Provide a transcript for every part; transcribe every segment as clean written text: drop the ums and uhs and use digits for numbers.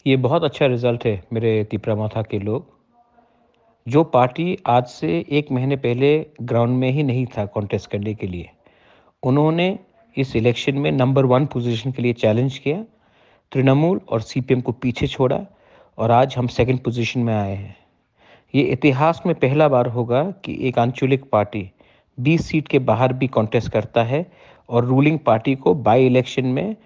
ये बहुत अच्छा रिज़ल्ट है मेरे तिपरामाथा के लोग। जो पार्टी आज से 1 महीने पहले ग्राउंड में ही नहीं था कॉन्टेस्ट करने के लिए, उन्होंने इस इलेक्शन में नंबर 1 पोज़ीशन के लिए चैलेंज किया, तृणमूल और सीपीएम को पीछे छोड़ा और आज हम सेकंड पोज़ीशन में आए हैं। ये इतिहास में पहला बार होगा कि एक आंचलिक पार्टी 20 सीट के बाहर भी कॉन्टेस्ट करता है और रूलिंग पार्टी को बाई इलेक्शन में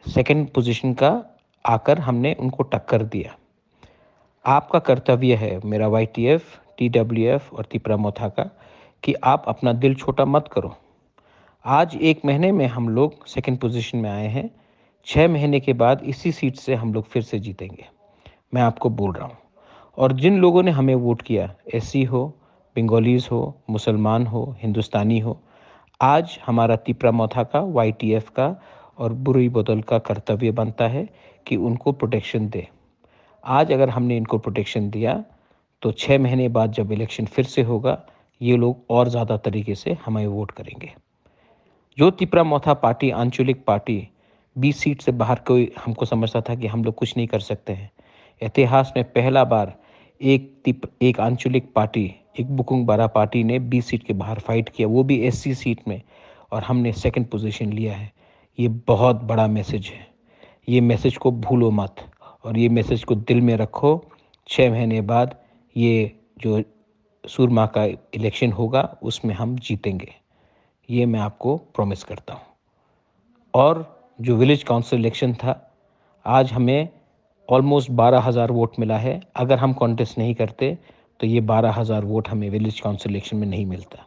सेकंड पोज़ीशन का आकर हमने उनको टक्कर दिया। आपका कर्तव्य है मेरा वाईटीएफ, टीडब्ल्यूएफ और तिपरामोथा का कि आप अपना दिल छोटा मत करो। आज 1 महीने में हम लोग सेकंड पोजीशन में आए हैं। 6 महीने के बाद इसी सीट से हम लोग फिर से जीतेंगे। मैं आपको बोल रहा हूँ। और जिन लोगों ने हमें वोट किया, एससी हो, बंगालीज़ हो, मुसलमान हो, हिंदुस्तानी हो, आज हमारा तिपरामोथा का, वाईटीएफ का और बुरी बोतल का कर्तव्य बनता है कि उनको प्रोटेक्शन दे। आज अगर हमने इनको प्रोटेक्शन दिया तो 6 महीने बाद जब इलेक्शन फिर से होगा, ये लोग और ज़्यादा तरीके से हमें वोट करेंगे। जो तिपरामोथा पार्टी, आंचलिक पार्टी 20 सीट से बाहर कोई हमको समझता था कि हम लोग कुछ नहीं कर सकते हैं। इतिहास में पहला बार एक आंचलिक पार्टी, एक बुकुंग बारा पार्टी ने 20 सीट के बाहर फाइट किया, वो भी एससी सीट में, और हमने सेकंड पोजीशन लिया है। ये बहुत बड़ा मैसेज है। ये मैसेज को भूलो मत और ये मैसेज को दिल में रखो। 6 महीने बाद ये जो सुरमा का इलेक्शन होगा उसमें हम जीतेंगे। ये मैं आपको प्रॉमिस करता हूँ। और जो विलेज काउंसिल इलेक्शन था, आज हमें ऑलमोस्ट 12,000 वोट मिला है। अगर हम कॉन्टेस्ट नहीं करते तो ये 12,000 वोट हमें विलेज काउंसिल इलेक्शन में नहीं मिलता।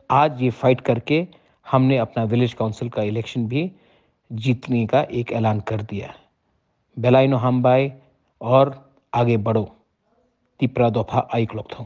आज ये फाइट करके हमने अपना विलेज काउंसिल का इलेक्शन भी जीतने का एक ऐलान कर दिया है। बेलाइनो हमबाई और आगे बढ़ो। तिपरा दोफा आइक लोग था।